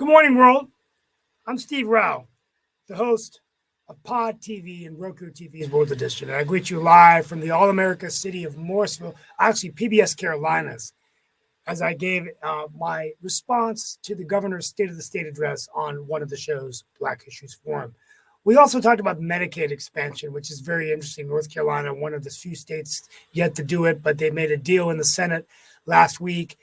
Good morning, world. I'm Steve Rao, the host of Pod TV and Roku TV's World Edition. And I greet you live from the All America city of Morrisville, actually PBS Carolinas, as I gave my response to the governor's State of the State address on one of the show's Black Issues Forum. We also talked about Medicaid expansion, which is very interesting. North Carolina, one of the few states yet to do it, but they made a deal in the Senate last week.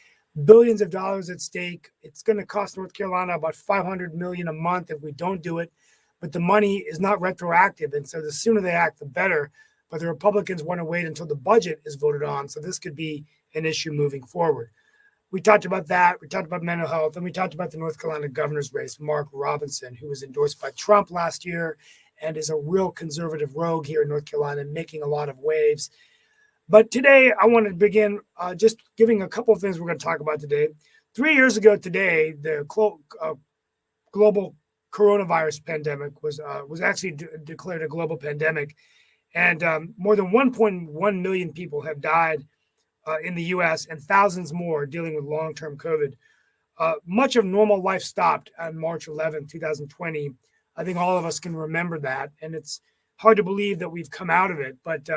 Billions of dollars at stake. It's going to cost North Carolina about $500 million a month if we don't do it. But the money is not retroactive, and so the sooner they act, the better. But the Republicans want to wait until the budget is voted on, so this could be an issue moving forward. We talked about that. We talked about mental health, and we talked about the North Carolina governor's race, Mark Robinson, who was endorsed by Trump last year and is a real conservative rogue here in North Carolina, making a lot of waves. But today, I want to begin just giving a couple of things we're going to talk about today. 3 years ago today, the global coronavirus pandemic was actually declared a global pandemic, and more than 1.1 million people have died in the U.S. and thousands more dealing with long-term COVID. Much of normal life stopped on March 11, 2020. I think all of us can remember that, and it's hard to believe that we've come out of it, but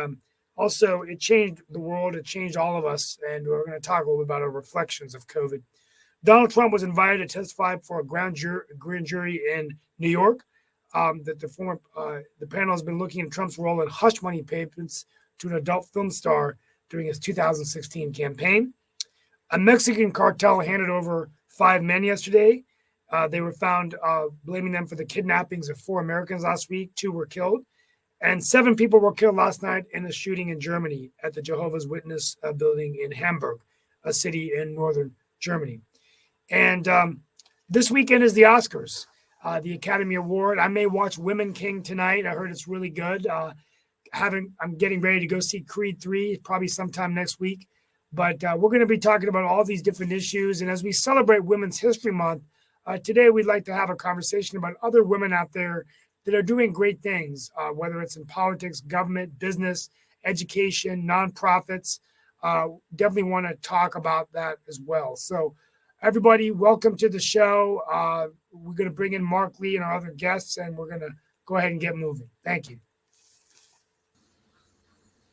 also it changed the world, it changed all of us, and we're going to talk a little bit about our reflections of COVID. Donald Trump was invited to testify for a grand jury in New York. The panel has been looking at Trump's role in hush money payments to an adult film star during his 2016 campaign. A Mexican cartel handed over 5 men yesterday. They were found blaming them for the kidnappings of 4 Americans last week. 2 were killed. And 7 people were killed last night in a shooting in Germany at the Jehovah's Witness building in Hamburg, a city in northern Germany. And this weekend is the Oscars, the Academy Award. I may watch Women King tonight. I heard it's really good. I'm getting ready to go see Creed 3 probably sometime next week. But we're going to be talking about all these different issues. And as we celebrate Women's History Month, today we'd like to have a conversation about other women out there that are doing great things, whether it's in politics, government, business, education, nonprofits. Definitely want to talk about that as well. So everybody, welcome to the show. We're going to bring in Mark Lee and our other guests, and we're going to go ahead and get moving. Thank you.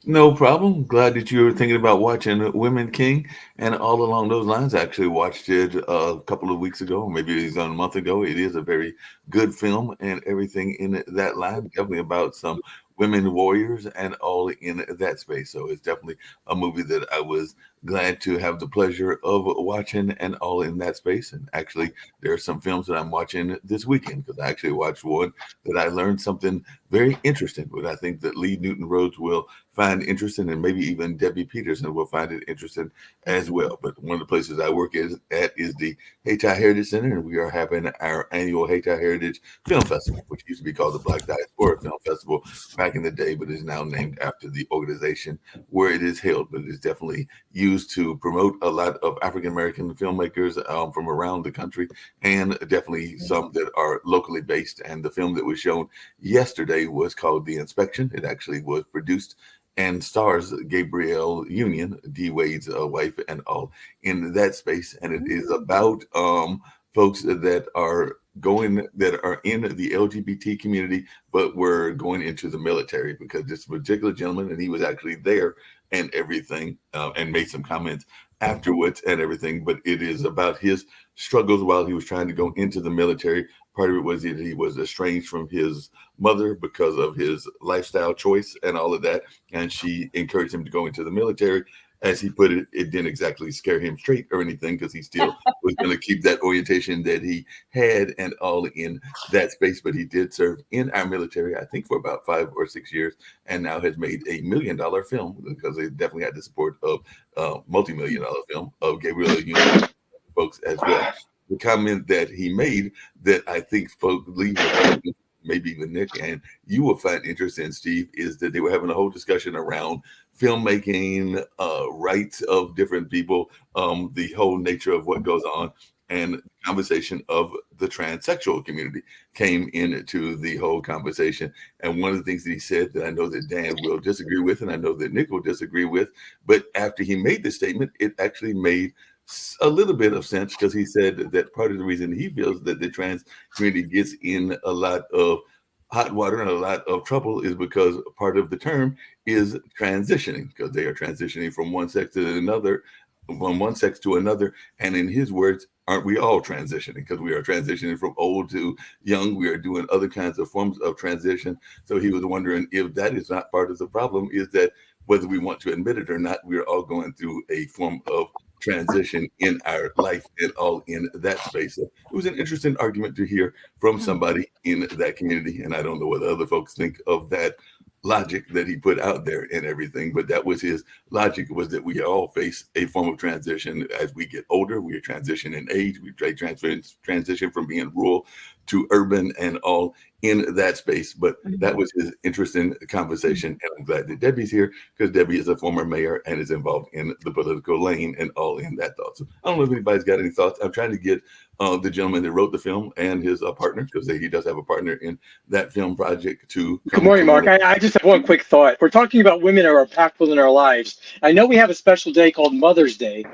No problem. Glad that you were thinking about watching Women King. And all along those lines, I actually watched it a couple of weeks ago, maybe it was a month ago. It is a very good film and everything in that line, definitely about some women warriors and all in that space. So it's definitely a movie that I was glad to have the pleasure of watching and all in that space. And actually, there are some films that I'm watching this weekend because I actually watched one that I learned something very interesting, but I think that Lee Newton Rhodes will find interesting, and maybe even Debbie Peterson will find it interesting as well. But one of the places I work at is the Hayti Heritage Center, and we are having our annual Hayti Heritage Film Festival, which used to be called the Black Diaspora Film Festival back in the day, but is now named after the organization where it is held. But it is definitely used to promote a lot of African-American filmmakers from around the country, and definitely some that are locally based. And the film that was shown yesterday was called The Inspection. It actually was produced and stars Gabrielle Union, D. Wade's wife, and all in that space. And it is about folks that are in the LGBT community, but were going into the military, because this particular gentleman, and he was actually there and everything, and made some comments afterwards and everything. But it is about his struggles while he was trying to go into the military. Part of it was that he was estranged from his mother because of his lifestyle choice and all of that. And she encouraged him to go into the military. As he put it, it didn't exactly scare him straight or anything, because he still was going to keep that orientation that he had and all in that space. But he did serve in our military, I think, for about 5 or 6 years, and now has made $1 million film, because they definitely had the support of multi-million-dollar film of Gabriel Union folks as well. The comment that he made that I think folks leave, maybe even Nick and you will find interesting, Steve, is that they were having a whole discussion around filmmaking, rights of different people, the whole nature of what goes on, and the conversation of the transsexual community came into the whole conversation. And one of the things that he said that I know that Dan will disagree with, and I know that Nick will disagree with, but after he made the statement, it actually made a little bit of sense, because he said that part of the reason he feels that the trans community gets in a lot of hot water and a lot of trouble is because part of the term is transitioning, because they are transitioning from one sex to another, from one sex to another. And in his words, aren't we all transitioning? Because we are transitioning from old to young. We are doing other kinds of forms of transition. So he was wondering if that is not part of the problem, is that whether we want to admit it or not, we're all going through a form of transition in our life and all in that space. So it was an interesting argument to hear from somebody in that community. And I don't know what other folks think of that logic that he put out there and everything, but that was his logic, was that we all face a form of transition as we get older. We transition in age, we transition from being rural to urban and all in that space. But that was his interesting conversation, and I'm glad that Debbie's here, because Debbie is a former mayor and is involved in the political lane and all in that thought. So I don't know if anybody's got any thoughts. I'm trying to get the gentleman that wrote the film and his partner, because he does have a partner in that film project, to Good morning, Mark. I just have one quick thought. We're talking about women who are impactful in our lives. I know we have a special day called Mother's Day,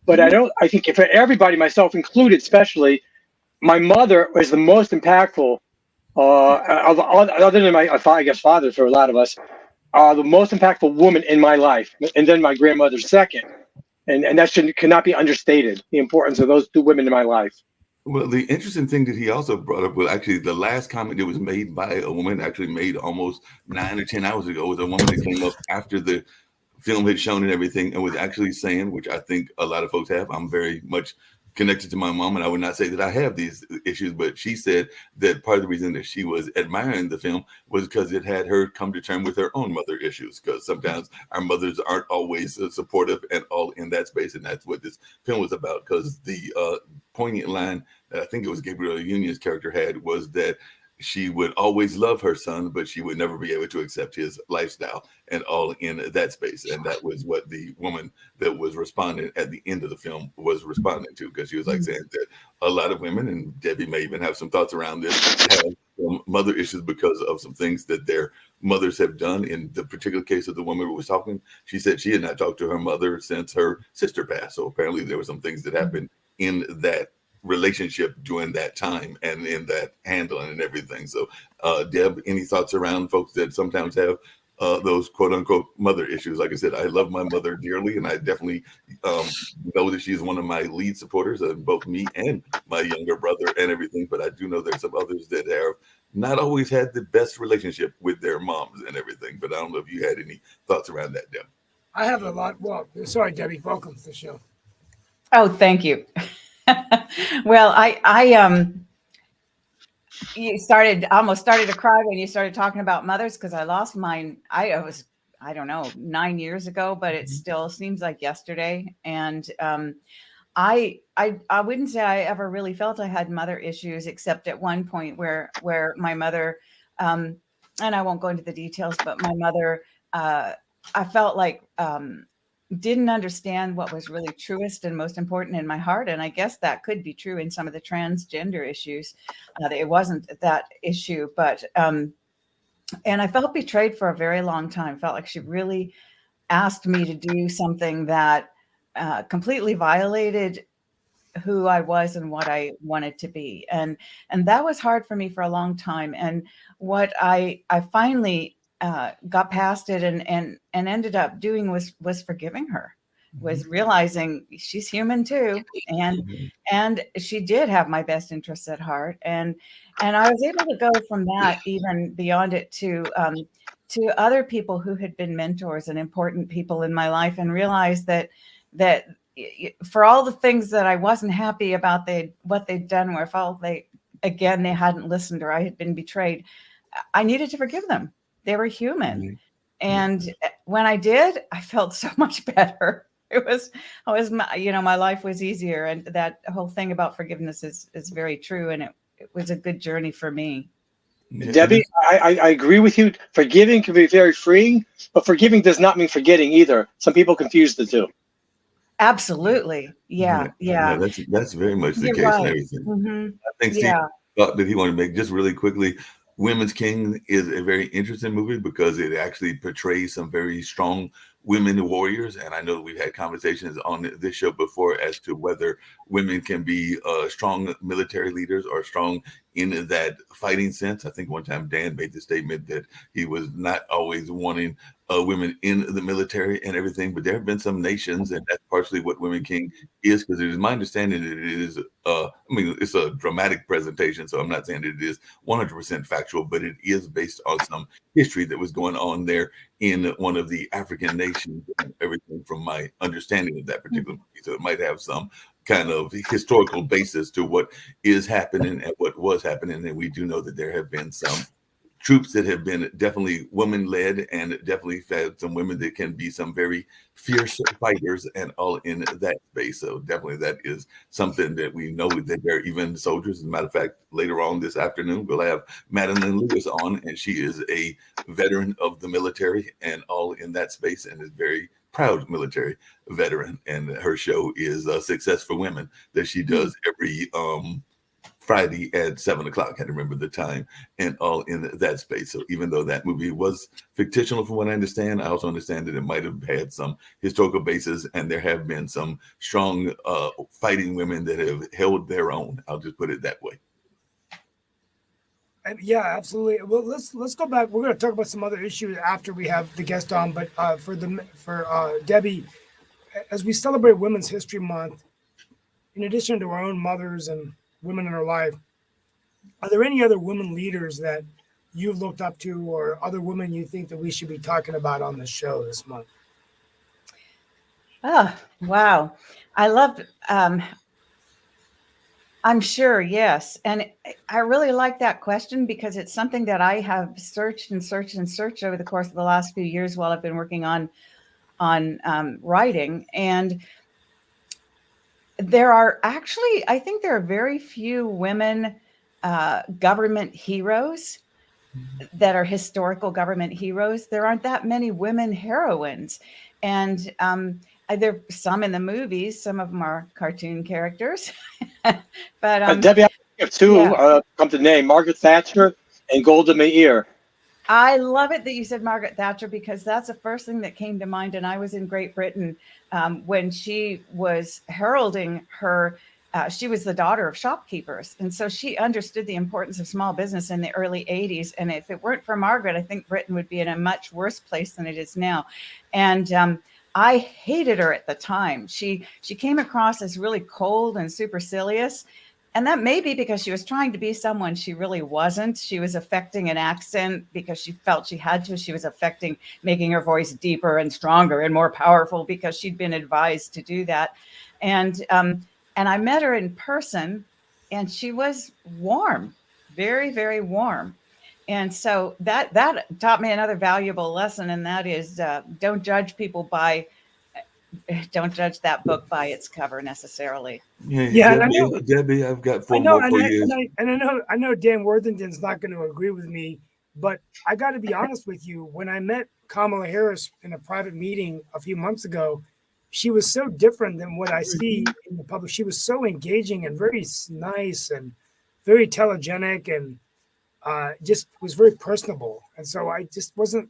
but I think if everybody, myself included especially, my mother was the most impactful, other than my, I guess, father for a lot of us, the most impactful woman in my life, and then my grandmother's second. And that cannot be understated, the importance of those two women in my life. Well, the interesting thing that he also brought up was actually the last comment that was made by a woman, actually made almost 9 or 10 hours ago, was a woman that came up after the film had shown and everything, and was actually saying, which I think a lot of folks have, I'm very much connected to my mom, and I would not say that I have these issues, but she said that part of the reason that she was admiring the film was because it had her come to terms with her own mother issues, because sometimes our mothers aren't always supportive and all in that space, and that's what this film was about. Because the poignant line that I think it was Gabrielle Union's character had was that she would always love her son, but she would never be able to accept his lifestyle and all in that space. And that was what the woman that was responding at the end of the film was responding to, because she was like saying that a lot of women, and Debbie may even have some thoughts around this, have some mother issues because of some things that their mothers have done. In the particular case of the woman who was talking, she said she had not talked to her mother since her sister passed. So apparently there were some things that happened in that relationship during that time and in that handling and everything. So Deb, any thoughts around folks that sometimes have those quote unquote mother issues? Like I said, I love my mother dearly, and I definitely know that she's one of my lead supporters of both me and my younger brother and everything. But I do know there's some others that have not always had the best relationship with their moms and everything. But I don't know if you had any thoughts around that, Deb. I have a lot. Well, sorry, Debbie. Welcome to the show. Oh, thank you. Well, you almost started to cry when you started talking about mothers, because I lost mine. I don't know, 9 years ago, but it still seems like yesterday. And I wouldn't say I ever really felt I had mother issues, except at one point where my mother, and I won't go into the details, but my mother, I felt like didn't understand what was really truest and most important in my heart. And I guess that could be true in some of the transgender issues. It wasn't that issue, but, and I felt betrayed for a very long time. Felt like she really asked me to do something that completely violated who I was and what I wanted to be. And that was hard for me for a long time. And what I finally got past it and ended up doing was forgiving her, was realizing she's human too, and she did have my best interests at heart, and I was able to go from that even beyond it to other people who had been mentors and important people in my life, and realize that for all the things that I wasn't happy about what they'd done, where I felt they hadn't listened, or I had been betrayed, I needed to forgive them. They were human. And when I did, I felt so much better. My life was easier. And that whole thing about forgiveness is very true. And it was a good journey for me. Debbie, I agree with you. Forgiving can be very freeing, but forgiving does not mean forgetting either. Some people confuse the two. Absolutely. Yeah. That's very much the You're case right. and everything. Mm-hmm. I think Steve thought that he wanted to make just really quickly. Women's King is a very interesting movie because it actually portrays some very strong women warriors. And I know we've had conversations on this show before as to whether women can be strong military leaders or strong in that fighting sense. I think one time Dan made the statement that he was not always wanting women in the military and everything, but there have been some nations, and that's partially what Women King is, because it is my understanding that it is, I mean, it's a dramatic presentation, so I'm not saying that it is 100% factual, but it is based on some history that was going on there in one of the African nations, and everything from my understanding of that particular movie. So it might have some kind of historical basis to what is happening and what was happening. And we do know that there have been some troops that have been definitely women-led, and definitely had some women that can be some very fierce fighters and all in that space. So definitely that is something that we know that there are even soldiers. As a matter of fact, later on this afternoon, we'll have Madeline Lewis on, and she is a veteran of the military and all in that space, and is very proud military veteran. And her show is Success for Women that she does every Friday at 7 o'clock. I can't remember the time, and all in that space. So even though that movie was fictional from what I understand, I also understand that it might have had some historical basis, and there have been some strong fighting women that have held their own. I'll just put it that way. Yeah, absolutely. Well, let's go back. We're going to talk about some other issues after we have the guest on. But for Debbie, as we celebrate Women's History Month, in addition to our own mothers and women in our life, are there any other women leaders that you've looked up to, or other women you think that we should be talking about on the show this month? Oh, wow. I loved, I'm sure, yes. And I really like that question, because it's something that I have searched and searched and searched over the course of the last few years while I've been working on writing. And there are actually, I think there are very few women government heroes that are historical government heroes. There aren't that many women heroines. And there are some in the movies, some of them are cartoon characters. But Debbie, I have two come to name: Margaret Thatcher and Golda Meir. I love it that you said Margaret Thatcher, because that's the first thing that came to mind. And I was in Great Britain when she was heralding her. She was the daughter of shopkeepers. And so she understood the importance of small business in the early 80s. And if it weren't for Margaret, I think Britain would be in a much worse place than it is now. And I hated her at the time. She came across as really cold and supercilious. And that may be because she was trying to be someone she really wasn't. She was affecting an accent because she felt she had to. She was affecting making her voice deeper and stronger and more powerful because she'd been advised to do that. And I met her in person, and she was warm, very, very warm. And so that taught me another valuable lesson, and that is don't judge that book by its cover necessarily. Yeah, Debbie, I've got four more for you. I know Dan Worthington's not going to agree with me, but I got to be honest with you. When I met Kamala Harris in a private meeting a few months ago, she was so different than what I see in the public. She was so engaging and very nice and very telegenic, and just was very personable. And so I just wasn't,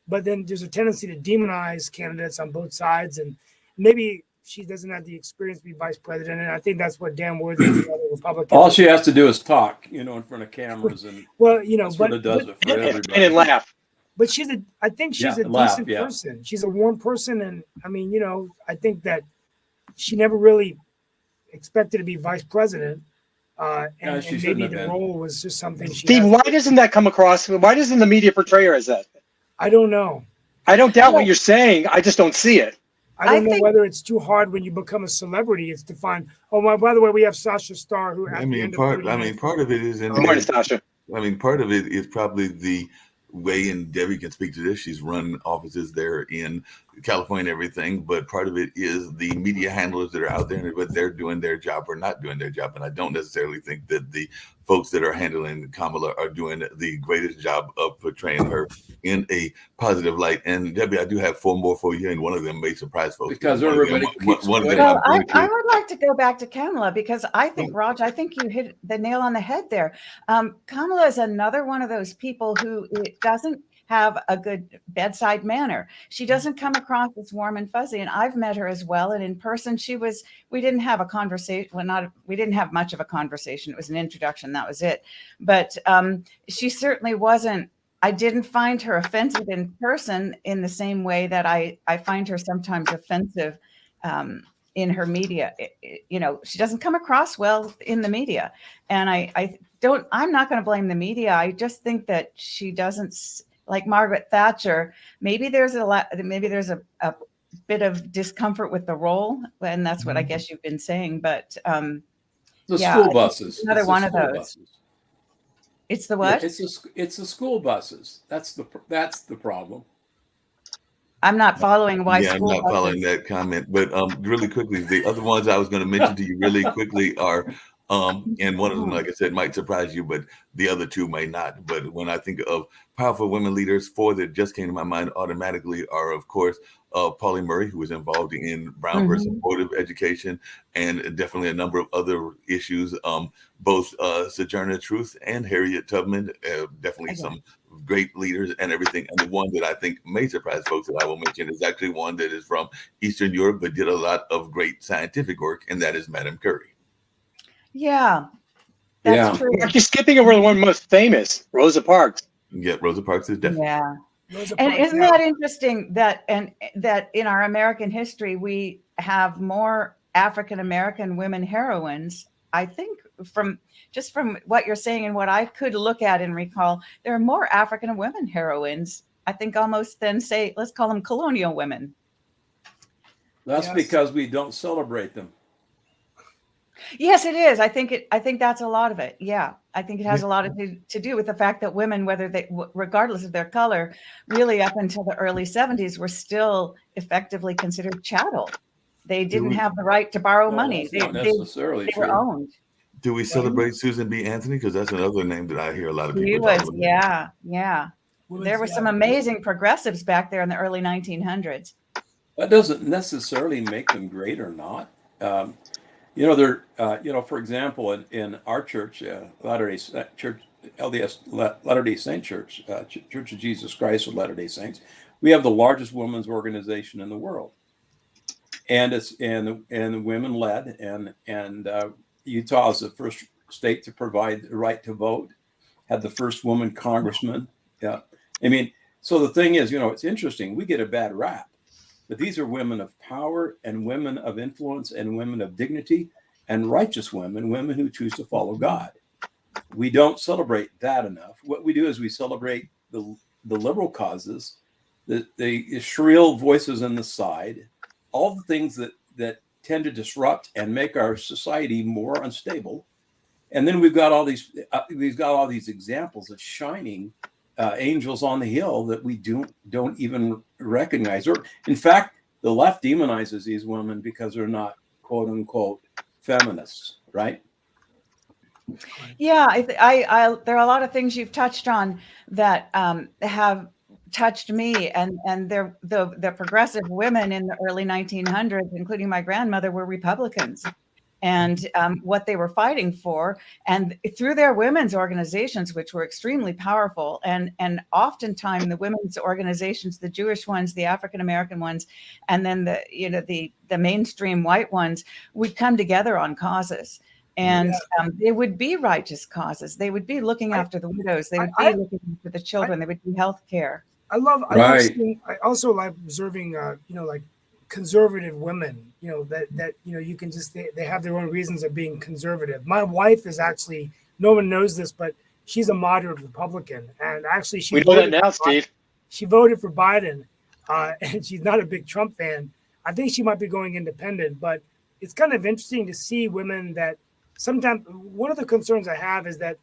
but then there's a tendency to demonize candidates on both sides, and maybe she doesn't have the experience to be vice president. And I think that's what Dan Worthington, the Republican. All she has to do is talk, in front of cameras, and that's what it does it for everybody. And laugh. But I think she's a decent person. She's a warm person. And I mean, I think that she never really expected to be vice president. And maybe the role was just something she. Steve, why doesn't that come across? Why doesn't the media portray her as that? I don't know. I don't doubt what you're saying. I just don't see it. I don't know whether it's too hard when you become a celebrity. It's to find. By the way, we have Sasha Starr, who part of it is in. Good morning, Sasha. Part of it is probably the way, and Debbie can speak to this. She's run offices there in California and everything, but part of it is the media handlers that are out there, and whether they're doing their job or not doing their job. And I don't necessarily think that the folks that are handling Kamala are doing the greatest job of portraying her in a positive light. And Debbie, I do have four more for you, and one of them may surprise folks. Because everybody keeps I would like to go back to Kamala, because I think, Raj, I think you hit the nail on the head there. Kamala is another one of those people who have a good bedside manner. She doesn't come across as warm and fuzzy. And I've met her as well. And in person, we didn't have a conversation. Well, we didn't have much of a conversation. It was an introduction. That was it. But she certainly wasn't, I didn't find her offensive in person in the same way that I find her sometimes offensive in her media. She doesn't come across well in the media. And I'm not going to blame the media. I just think that she doesn't, like Margaret Thatcher, maybe there's a bit of discomfort with the role. And that's what I guess you've been saying. But School buses. Another It's the one of school those. buses. It's the what? Yeah, it's the school buses. That's the problem. I'm not following why Yeah, I'm school not following that comment, but really quickly, the other ones I was going to mention to you really quickly are, and one of them, like I said, might surprise you, but the other two may not. But when I think of powerful women leaders, four that just came to my mind automatically are, of course, Pauli Murray, who was involved in Brown versus Board of Education, and definitely a number of other issues. Both Sojourner Truth and Harriet Tubman, definitely some great leaders and everything. And the one that I think may surprise folks that I will mention is actually one that is from Eastern Europe, but did a lot of great scientific work, and that is Madame Curie. Yeah, that's true. You're skipping over the one most famous, Rosa Parks. Yeah, Rosa Parks is definitely. Yeah. Rosa And Parks, isn't that interesting that in our American history, we have more African-American women heroines? I think from what you're saying and what I could look at and recall, there are more African women heroines, I think, almost than, say, let's call them colonial women. That's Yes. because we don't celebrate them. Yes, it is. I think that's a lot of it. Yeah. I think it has a lot to do with the fact that women, regardless of their color, really up until the early 70s, were still effectively considered chattel. They didn't have the right to borrow money. That's not necessarily They were true. owned. Do we celebrate Susan B. Anthony? Because that's another name that I hear a lot of people She talk was, about. yeah. Women's- There were some amazing progressives back there in the early 1900s. That doesn't necessarily make them great or not. For example, in our church, Latter-day Church, LDS Latter-day Saint Church, Church of Jesus Christ of Latter-day Saints, we have the largest women's organization in the world, and it's and women led, and Utah is the first state to provide the right to vote, had the first woman congressman. Yeah, I mean, so the thing is, it's interesting. We get a bad rap. But these are women of power and women of influence and women of dignity and righteous women who choose to follow God. We don't celebrate that enough. What we do is we celebrate the liberal causes, the shrill voices in the side, all the things that tend to disrupt and make our society more unstable. And then we've got all these examples of shining angels on the hill that we don't even recognize. Or in fact, the left demonizes these women because they're not quote unquote feminists, right? Yeah, there are a lot of things you've touched on that have touched me, and the progressive women in the early 1900s, including my grandmother, were Republicans. And what they were fighting for, and through their women's organizations, which were extremely powerful, and oftentimes the women's organizations, the Jewish ones, the African American ones, and then the mainstream white ones, would come together on causes, and they would be righteous causes. They would be looking after the widows. They would be looking after the children. They would be health care. I love seeing, I also like observing, like conservative women, that you can just, they have their own reasons of being conservative. My wife is actually, no one knows this, but she's a moderate Republican, and actually We know that now, Steve. She voted for Biden, and she's not a big Trump fan. I think she might be going independent, but it's kind of interesting to see women that sometimes, one of the concerns I have is that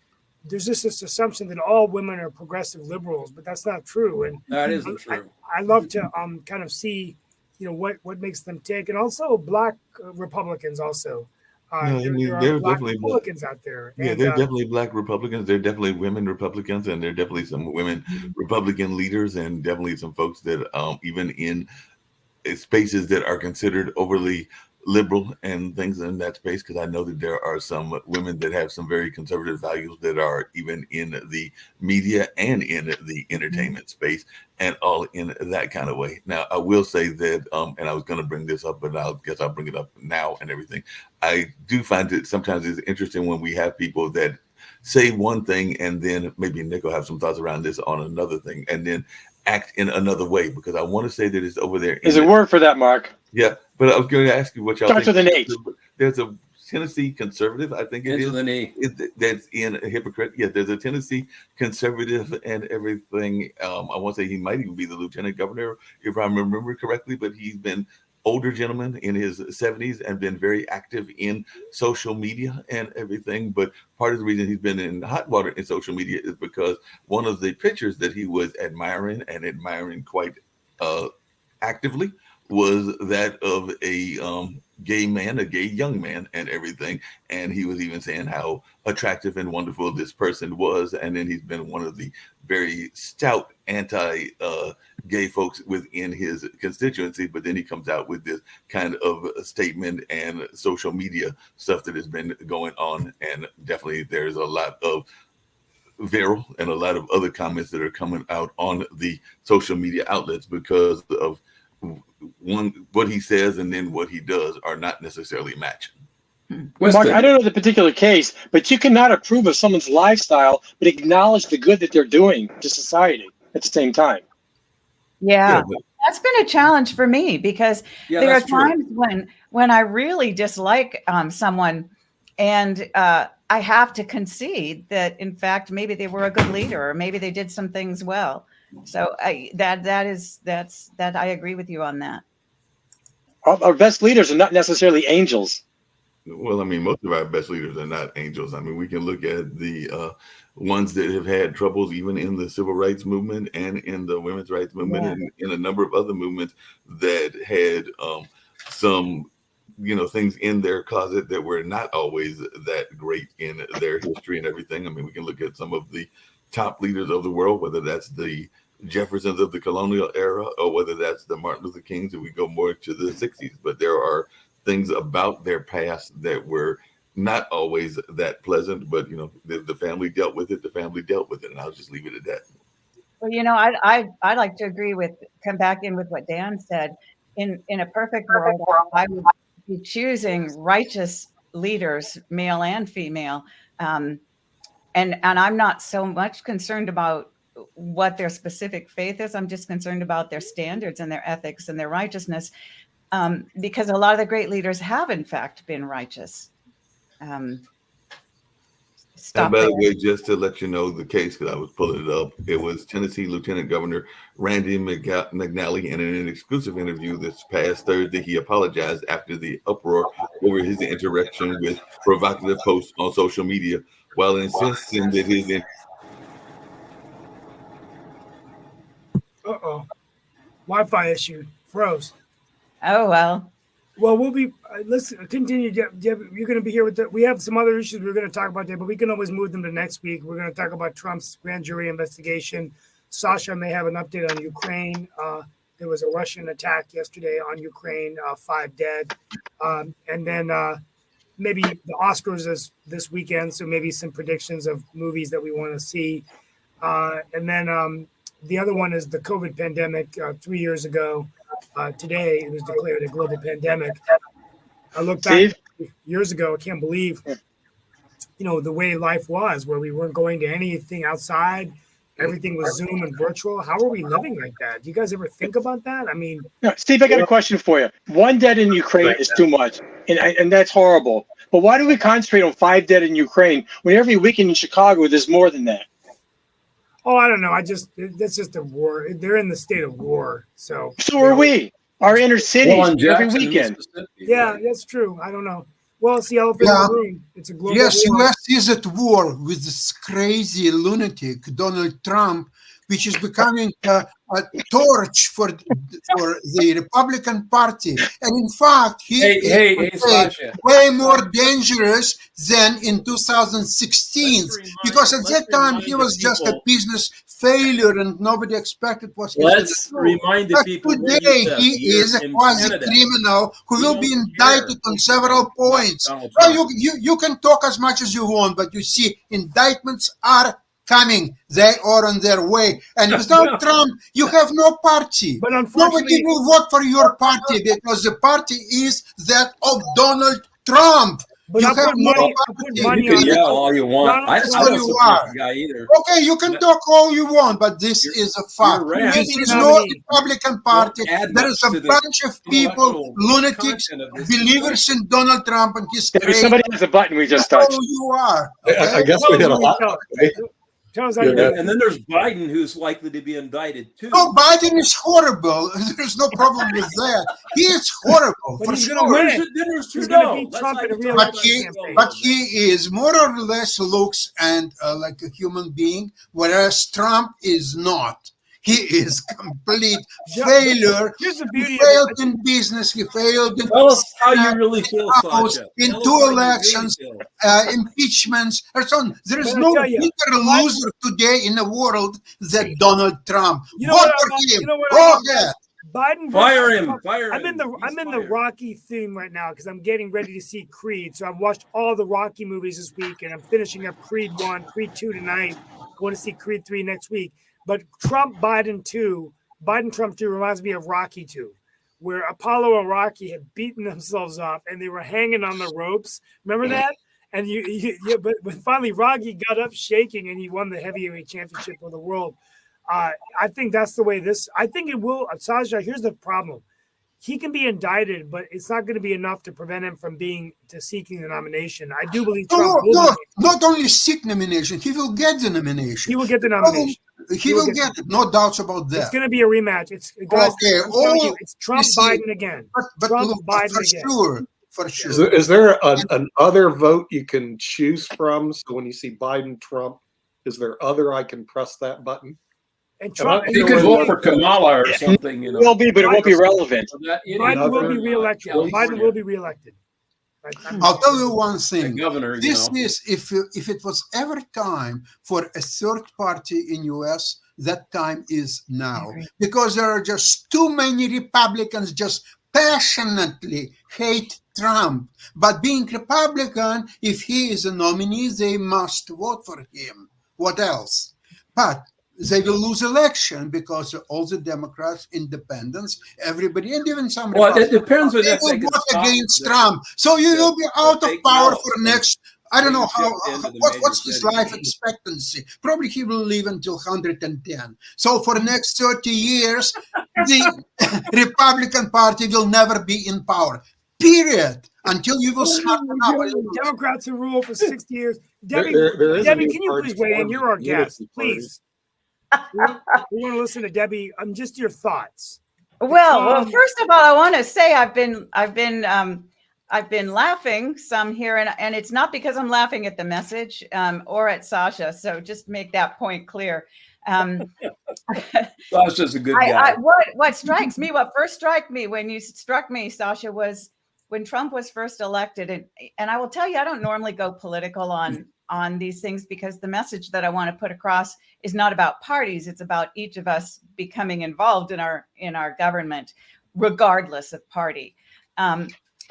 there's just this assumption that all women are progressive liberals, but that's not true. And That isn't true. I love to kind of see, what makes them tick, and also Black Republicans also. There are Black Republicans out there. Yeah, And, they're definitely Black Republicans. They're definitely women Republicans, and there are definitely some women Republican leaders, and definitely some folks that even in spaces that are considered overly liberal and things in that space, because I know that there are some women that have some very conservative values that are even in the media and in the entertainment space and all in that kind of way. Now, I will say that, and I was going to bring this up, but I guess I'll bring it up now and everything. I do find that sometimes it's interesting when we have people that say one thing and then maybe Nick will have some thoughts around this on another thing and then act in another way, because I want to say that it's over there. There's a word for that, Mark. Yeah, but I was going to ask you what y'all Starts think. with an H. There's a Tennessee conservative, I think it Ends is. with an E. That's in a hypocrite. Yeah, there's a Tennessee conservative and everything. I want to say he might even be the lieutenant governor, if I remember correctly, but he's been older gentleman in his 70s and been very active in social media and everything. But part of the reason he's been in hot water in social media is because one of the pictures that he was admiring quite actively was that of a gay man, a gay young man and everything. And he was even saying how attractive and wonderful this person was. And then he's been one of the very stout anti-gay folks within his constituency. But then he comes out with this kind of statement and social media stuff that has been going on. And definitely there's a lot of viral and a lot of other comments that are coming out on the social media outlets because of what he says and then what he does are not necessarily matching. Mark, I don't know the particular case, but you cannot approve of someone's lifestyle but acknowledge the good that they're doing to society at the same time. Yeah, but that's been a challenge for me because there are times when I really dislike someone, and I have to concede that in fact maybe they were a good leader or maybe they did some things well. So I agree with you on that. Our best leaders are not necessarily angels. Well, I mean, most of our best leaders are not angels. I mean, we can look at the ones that have had troubles even in the civil rights movement and in the women's rights movement and in a number of other movements that had some, things in their closet that were not always that great in their history and everything. I mean, we can look at some of the top leaders of the world, whether that's the Jeffersons of the colonial era or whether that's the Martin Luther Kings, and we go more to the 60s. But there are things about their past that were not always that pleasant, but the family dealt with it. The family dealt with it, and I'll just leave it at that. Well, I'd like to come back in with what Dan said. In a perfect world, I would be choosing righteous leaders, male and female, and I'm not so much concerned about what their specific faith is. I'm just concerned about their standards and their ethics and their righteousness. Because a lot of the great leaders have, in fact, been righteous. And by the way, just to let you know the case, because I was pulling it up, it was Tennessee Lieutenant Governor Randy McNally. And in an exclusive interview this past Thursday, he apologized after the uproar over his interaction with provocative posts on social media, while insisting that his Wi-Fi issue froze. Oh, well. Well, we'll be, let's continue. You're going to be here with we have some other issues we're going to talk about there, but we can always move them to next week. We're going to talk about Trump's grand jury investigation. Sasha may have an update on Ukraine. There was a Russian attack yesterday on Ukraine, 5 dead. And then maybe the Oscars is this weekend, so maybe some predictions of movies that we want to see. And then the other one is the COVID pandemic 3 years ago. Today, it was declared a global pandemic. I look back years ago, I can't believe, the way life was, where we weren't going to anything outside. Everything was Zoom and virtual. How are we living like that? Do you guys ever think about that? I mean, Steve, I got a question for you. 1 dead in Ukraine is too much, and that's horrible. But why do we concentrate on 5 dead in Ukraine when every weekend in Chicago there's more than that? Oh, I don't know. That's just a war. They're in the state of war. So are we. Our inner cities every weekend. Yeah, that's true. I don't know. Well, it's the elephant in the room. It's a global war. US is at war with this crazy lunatic, Donald Trump, which is becoming a torch for the Republican Party. And in fact, he Hey, is Sasha. way more dangerous than in 2016, because at that time he was just a business failure and nobody expected what he was going to Let's do. remind the But people where today you live. he is a You're in Canada. quasi-criminal who We will don't be care indicted on several about points. Donald Well, Trump. you can talk as much as you want, but you see, indictments are coming. They are on their way. And without Trump, you have no party. But Nobody unfortunately, will vote for your party because the party is that of Donald Trump. but You I'll have put no money. I'll put party. money You can on yell it. all you want. Donald I Trump- don't You support are. the guy either. Okay, you can talk all you want, but this is a fact. You're right. There He will be is the no nominee. Republican Party. Don't add There much is a to the bunch of people, intellectual lunatics, content of this believers in Donald Trump and his Maybe crazy. somebody has a button we just That's touched. all you are. I Okay? guess we hit a lot. Tell us how Yeah, you that- do. And then there's Biden, who's likely to be indicted too. No, Biden is horrible. There's no problem with that. He is horrible But for he's sure. gonna win. Then there's He's gonna Trudeau. beat Let's Trump not in a even real talk But about he, Trudeau. but he is more or less looks and like a human being, whereas Trump is not. He is complete failure. Here's the He beauty failed of it. in business. He failed in Tell us how you really feel, House, Sasha. in Tell us two how you really elections, feel. impeachments, and so on. There is But I no tell you, bigger loser today in the world than Donald Trump. You know Vote what I for love- him. you know what I Go love? ahead. Biden Fire versus him. Trump. Fire him. I'm in the He's fired. Rocky theme right now because I'm getting ready to see Creed. So I've watched all the Rocky movies this week, and I'm finishing up Creed 1, Creed 2 tonight. Going to see Creed 3 next week. But Biden 2 Trump 2 reminds me of Rocky 2, where Apollo and Rocky had beaten themselves up and they were hanging on the ropes. Remember that? And but finally Rocky got up shaking and he won the heavyweight championship of the world. I think that's the way this. I think it will. Sasha, here's the problem: he can be indicted, but it's not going to be enough to prevent him from seeking the nomination. I do believe Trump will. No, not only seek nomination, he will get the nomination. He will get the nomination. He will get it. No doubts about It's that. going to be a rematch. It's guys, Okay, I'm telling all- you, it's Trump you see, Biden again. But Trump, look, Biden for again. sure, for sure. Is there an other vote you can choose from? So when you see Biden, Trump, is there other I can press that button? And Trump. You could vote for Kamala or something, you It will know. be, but it won't be relevant. Biden will be reelected. Biden California. will be reelected. I'll tell you one The thing. governor, you This know. is if it was ever time for a third party in US, that time is now, because there are just too many Republicans just passionately hate Trump. But being Republican, if he is a nominee, they must vote for him. What else? But they will lose election because all the Democrats, independents, everybody, and even some Well, it Republicans, depends on they if they will can vote stop against the- Trump. So you will be out of take power Miles for from next. I don't know how. leadership into the What's major his cities. life expectancy? Probably he will live until 110. So for the next 30 years, the Republican Party will never be in power. Period. Until you will start. Democrats who rule for 60 years. There- Debbie, there is a Debbie, new can you party please weigh in? formed, You're our Unity guest. Party. Please. We want to listen to Debbie. Just your thoughts. Well, first of all, I want to say I've been laughing some here, and it's not because I'm laughing at the message or at Sasha. So just make that point clear. Sasha's a good guy. What strikes me, what first struck me when you struck me, Sasha, was when Trump was first elected, and I will tell you, I don't normally go political on these things because the message that I want to put across is not about parties. It's about each of us becoming involved in our government, regardless of party.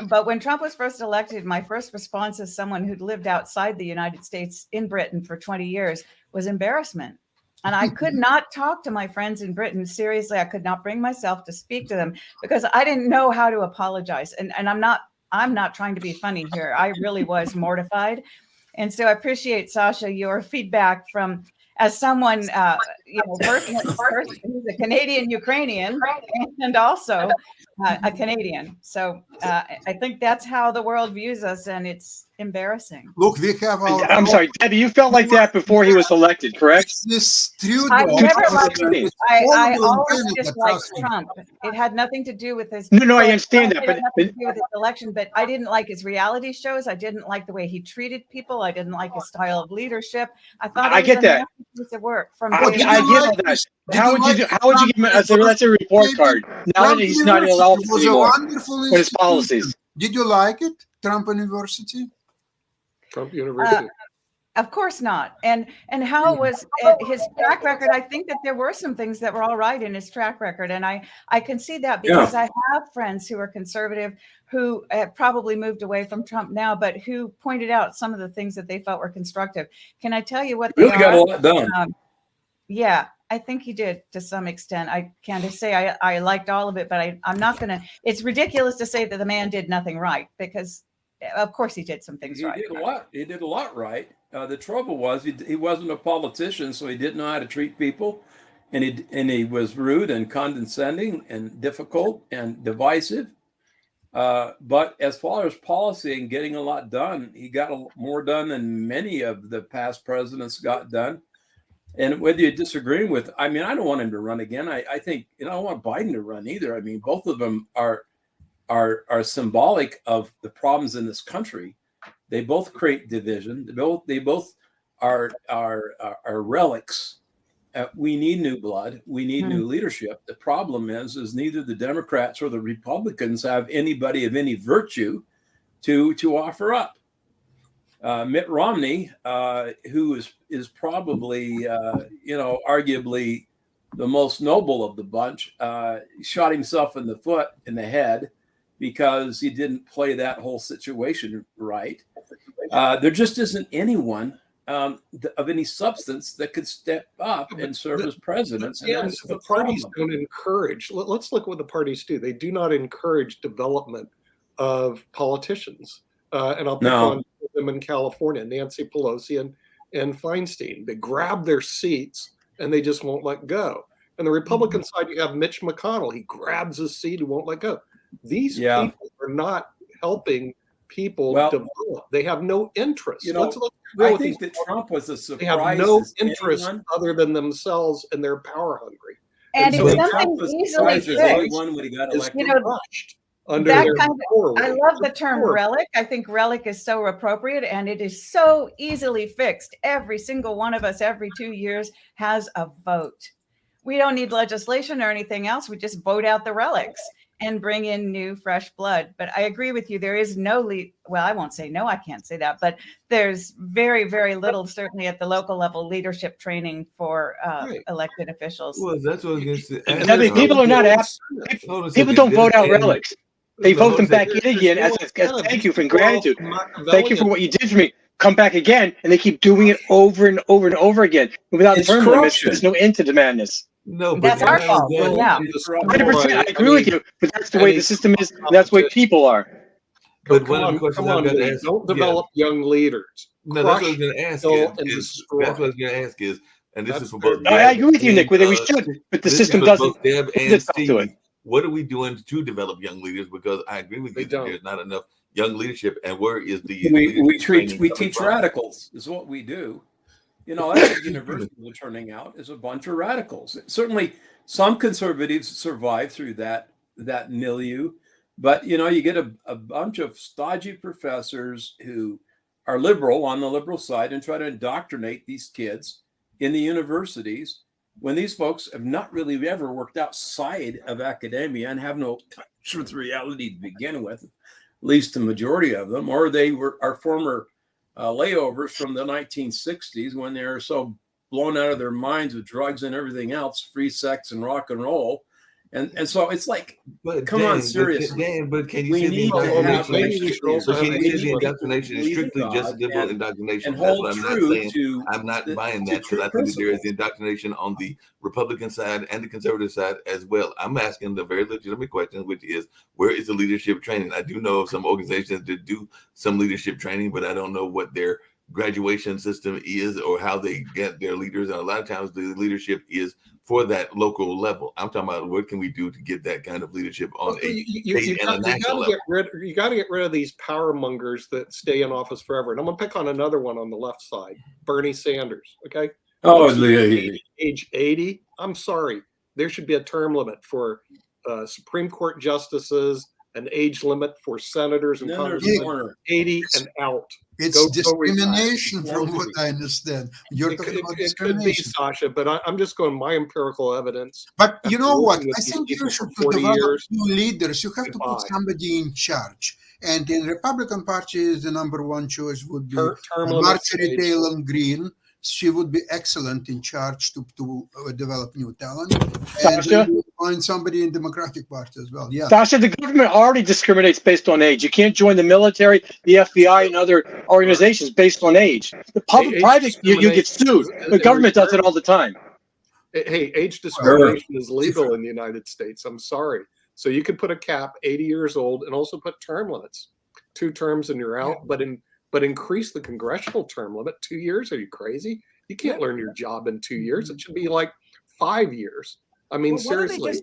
But when Trump was first elected, my first response as someone who'd lived outside the United States in Britain for 20 years was embarrassment. And I could not talk to my friends in Britain. Seriously, I could not bring myself to speak to them because I didn't know how to apologize. And I'm not trying to be funny here. I really was mortified. And so I appreciate, Sasha, your feedback from as someone, personally, who's a Canadian Ukrainian, and also a Canadian. So I think that's how the world views us, and it's embarrassing. Look, we have our. I'm sorry, Debbie, you felt like that before he was elected, correct? This Trudeau. I never liked Trudeau. him. I Horrible always Canada, disliked trust me. Trump. It had nothing to do with his. No, I understand that, It but- had nothing to do with his election. But I didn't like his reality shows. I didn't like the way he treated people. I didn't like his style of leadership. I thought I it was get a that. nasty piece of work from I day get did you one. all like that. this? Did How you would you like do? How would you give him as a, that's a report card? Now that he's not in office was a anymore, wonderful and his institution. policies. Did you like it, Trump University? Trump University. Of course not. And how was his track record? I think that there were some things that were all right in his track record, and I can see that because I have friends who are conservative who have probably moved away from Trump now, but who pointed out some of the things that they felt were constructive. Can I tell you what they Really got a are? lot done. Yeah, I think he did to some extent. I can't say I liked all of it, but I'm not going to. It's ridiculous to say that the man did nothing right, because of course he did some things He right. did a lot. He did a lot right. The trouble was he wasn't a politician, so he didn't know how to treat people, and he was rude and condescending and difficult and divisive. But as far as policy and getting a lot done, he got more done than many of the past presidents got done. And whether you disagree with, I mean, I don't want him to run again. I think, I don't want Biden to run either. I mean, both of them are symbolic of the problems in this country. They both create division. They both are relics. We need new blood. We need new leadership. The problem is neither the Democrats or the Republicans have anybody of any virtue to offer up. Mitt Romney, who is probably arguably the most noble of the bunch, shot himself in the head because he didn't play that whole situation right. There just isn't anyone of any substance that could step up and serve as presidents. And Yeah, that's the parties don't encourage. Let's look at what the parties do. They do not encourage development of politicians. And I'll pick on them in California, Nancy Pelosi and Feinstein. They grab their seats and they just won't let go. And the Republican side, you have Mitch McConnell. He grabs his seat and won't let go. These people are not helping people develop. They have no interest. I think that Trump was a surprise. They have no interest other than themselves, and they're power hungry. And so it's something easily fixed. When he got elected. Under That their kind of, power I weight. love the term relic. I think relic is so appropriate, and it is so easily fixed. Every single one of us every 2 years has a vote. We don't need legislation or anything else. We just vote out the relics and bring in new, fresh blood. But I agree with you. There is no well, I won't say no, I can't say that, but there's very, very little, certainly at the local level, leadership training for elected officials. Well, that's what I was going to say. I mean, people are not asked. People don't vote out relics. They vote them back in again as thank you for gratitude. Thank you for what you did for me. Come back again, and they keep doing it over and over and over again. Without term limits, there's no end to the madness. No, but That's our fault. Yeah. 100%. I agree with you, but that's the way the system is. That's the way people are. But one of the questions I've got to ask, don't develop young leaders. No, that's what I was going to ask. That's what I was going to ask is, and this is for both. I agree with you, Nick. Whether we should, but the system doesn't. Deb and Steve, what are we doing to develop young leaders? Because I agree with you that there's not enough young leadership, and where is the we teach radicals is what we do. That's what universities are turning out is a bunch of radicals. Certainly, some conservatives survive through that milieu, but you get a bunch of stodgy professors who are liberal on the liberal side and try to indoctrinate these kids in the universities when these folks have not really ever worked outside of academia and have no touch with reality to begin with, at least the majority of them, or they are former layovers from the 1960s when they were so blown out of their minds with drugs and everything else, free sex and rock and roll. And so it's like, come on, seriously. But can you see the indoctrination is strictly just liberal indoctrination? And hold true to. I'm not buying that because I think there is indoctrination on the Republican side and the conservative side as well. I'm asking the very legitimate question, which is, where is the leadership training? I do know of some organizations that do some leadership training, but I don't know what their graduation system is or how they get their leaders. And a lot of times the leadership is for that local level. I'm talking about what can we do to get that kind of leadership on a state and a national level. You got to get rid of these power mongers that stay in office forever. And I'm going to pick on another one on the left side, Bernie Sanders. Okay. Oh, age 80. I'm sorry. There should be a term limit for Supreme Court justices, an age limit for senators and congressmen, 80 and out. It's discrimination from what I understand. You're talking about discrimination. It could be, Sasha, but I'm just going my empirical evidence. But you know what? I think you should develop years, new leaders. You have to put somebody in charge. And in Republican Party, the number one choice would be Marjorie Taylor Greene. She would be excellent in charge to develop new talent. Sasha? And you find somebody in Democratic Party as well. Yeah. Sasha, the government already discriminates based on age. You can't join the military, the FBI, and other organizations based on age. The private, you get sued. The government does it all the time. Hey, age discrimination is legal in the United States. I'm sorry. So you could put a cap, 80 years old, and also put term limits. 2 terms and you're out. But increase the congressional term limit. 2 years? Are you crazy? You can't learn your job in 2 years. It should be like 5 years. I mean, seriously.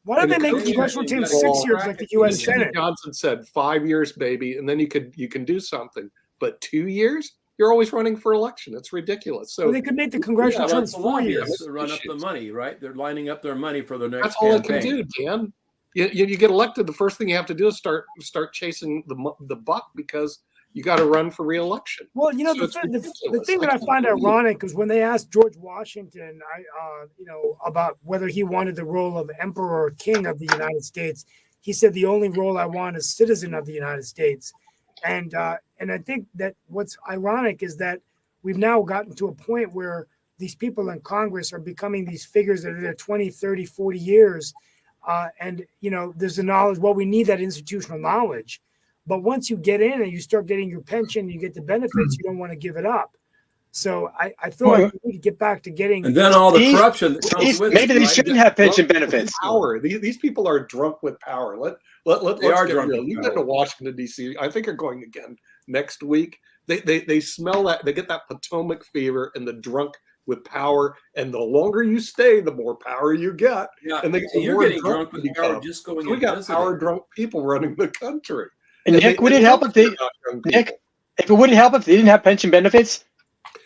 Why don't they make the congressional team 6 years like the U.S. Senate? Johnson said 5 years, baby, and then you can do something. But 2 years? You're always running for election. It's ridiculous. So they could make the congressional terms 4 years. To run up the money, right? They're lining up their money for the next That's all campaign. it can do, Dan. You get elected, the first thing you have to do is start chasing the buck because you got to run for re-election. Well, you know, so the thing that I find ironic is when they asked George Washington, about whether he wanted the role of emperor or king of the United States, he said the only role I want is citizen of the United States. And I think that what's ironic is that we've now gotten to a point where these people in Congress are becoming these figures that are there 20, 30, 40 years. And, there's the knowledge. Well, we need that institutional knowledge. But once you get in and you start getting your pension, you get the benefits, you don't want to give it up. So I feel like we need to get back to getting. And then all the corruption that comes with maybe it. They shouldn't have pension benefits. Power. These people are drunk with power. Let's get real. You've been to Washington, D.C. I think you're going again next week. They smell that. They get that Potomac fever and the drunk with power. And the longer you stay, the more power you get. Yeah, and you're getting drunk with power just going. So we got power drunk people running the country. And Nick, would it help if if it wouldn't help if they didn't have pension benefits?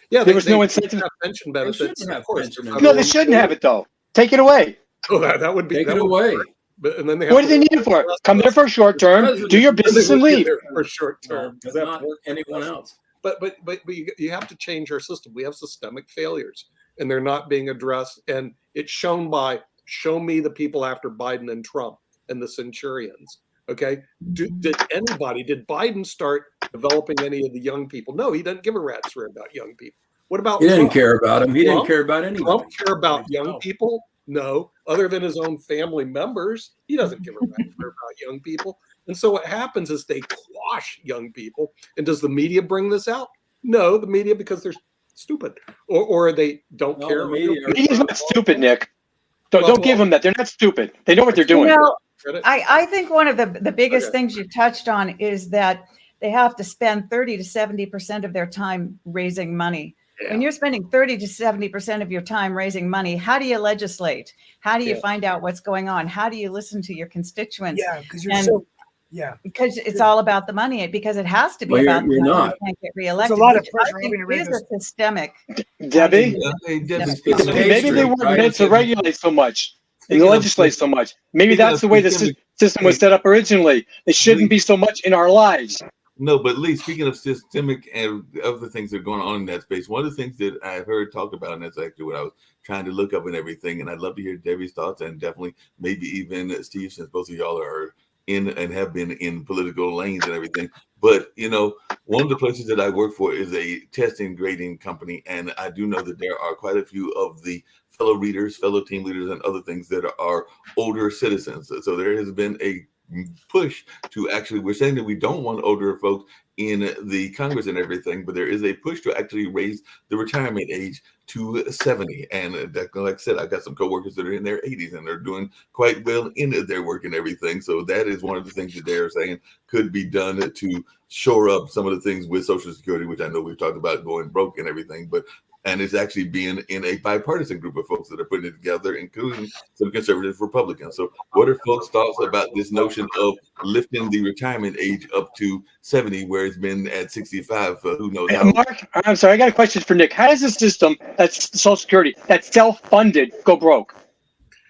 Yeah, there was no incentive. Have pension benefits. Of course. No, they shouldn't have it though. Take it away. Oh, that would be take it away. But and then what do they need it for? Come there for a short term, do your business, and leave. For a short term, not anyone else. But you have to change our system. We have systemic failures, and they're not being addressed. And it's shown by show me the people after Biden and Trump and the centurions. Okay, did Biden start developing any of the young people? No, he doesn't give a rat's rear about young people. What about he didn't care about him? He didn't care about anyone. Trump care about young people? No, other than his own family members, he doesn't give a rat's rear about young people. And so what happens is they quash young people. And does the media bring this out? No, the media because they're stupid or they don't care. The media's not stupid, Nick. Don't give them that. They're not stupid. They know what they're doing. I think one of the biggest things you've touched on is that they have to spend 30 to 70% of their time raising money. Yeah. When you're spending 30 to 70% of your time raising money, how do you legislate? How do you find out what's going on? How do you listen to your constituents? Yeah, because it's all about the money. Because it has to be about the money. Not. You can't get reelected. It's a lot of pressure. It is a systemic. Debbie, maybe they weren't meant to regulate so much. And legislate so much. Maybe that's the way the system was set up originally. It shouldn't be so much in our lives. No, but Lee, speaking of systemic and other things that are going on in that space, one of the things that I've heard talked about, and that's actually what I was trying to look up and everything, and I'd love to hear Debbie's thoughts, and definitely maybe even Steve, since both of y'all are in and have been in political lanes and everything. But, one of the places that I work for is a testing grading company, and I do know that there are quite a few of the fellow readers, fellow team leaders, and other things that are older citizens. So there has been a push to actually, we're saying that we don't want older folks in the Congress and everything, but there is a push to actually raise the retirement age to 70. And like I said, I got some coworkers that are in their 80s and they're doing quite well in their work and everything. So that is one of the things that they're saying could be done to shore up some of the things with Social Security, which I know we've talked about going broke and everything, and it's actually being in a bipartisan group of folks that are putting it together, including some conservative Republicans. So what are folks' thoughts about this notion of lifting the retirement age up to 70, where it's been at 65 for who knows how? Mark, I'm sorry, I got a question for Nick. How does the system that's Social Security, that's self-funded, go broke?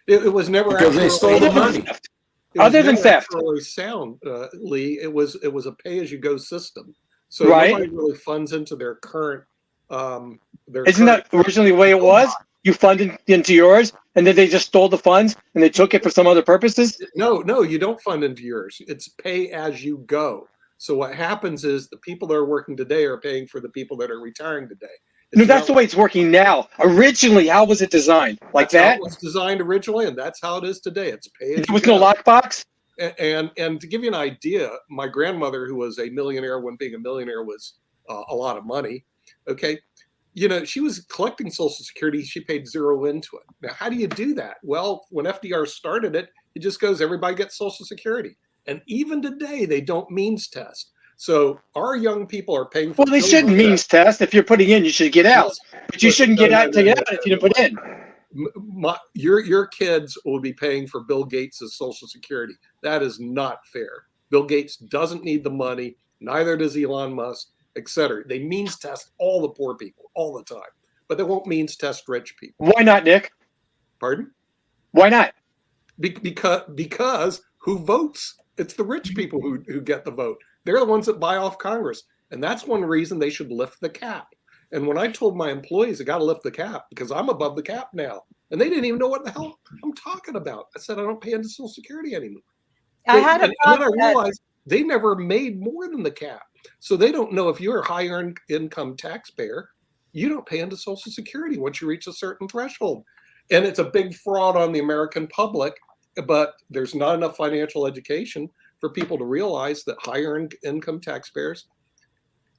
It was never Because they stole the money. it was Other than never theft. actually sound, Lee. It was a pay-as-you-go system. So Right. nobody really funds into their current. Isn't that originally the way it was? You funded into yours, and then they just stole the funds and they took it for some other purposes? No, you don't fund into yours. It's pay as you go. So what happens is the people that are working today are paying for the people that are retiring today. No, that's the way it's working now. Originally, how was it designed? Like That's how that? it was designed originally, and that's how it is today. It's pay as There you was go. no lockbox? And to give you an idea, my grandmother, who was a millionaire when being a millionaire was a lot of money, okay, she was collecting Social Security. She paid zero into it. Now, how do you do that? Well, when FDR started it, it just goes, everybody gets Social Security. And even today, they don't means test. So our young people are paying for. Well, they shouldn't means test. If you're putting in, you should get out. But you shouldn't get out, take it out if you didn't put in. Your kids will be paying for Bill Gates' Social Security. That is not fair. Bill Gates doesn't need the money. Neither does Elon Musk, etc. They means test all the poor people all the time, but they won't means test rich people. Why not, Nick? Pardon? Why not? Because who votes? It's the rich people who get the vote. They're the ones that buy off Congress. And that's one reason they should lift the cap. And when I told my employees I got to lift the cap because I'm above the cap now, and they didn't even know what the hell I'm talking about. I said, I don't pay into Social Security anymore. I had a and then I realized they never made more than the cap. So they don't know if you're a higher income taxpayer, you don't pay into Social Security once you reach a certain threshold. And it's a big fraud on the American public, but there's not enough financial education for people to realize that higher income taxpayers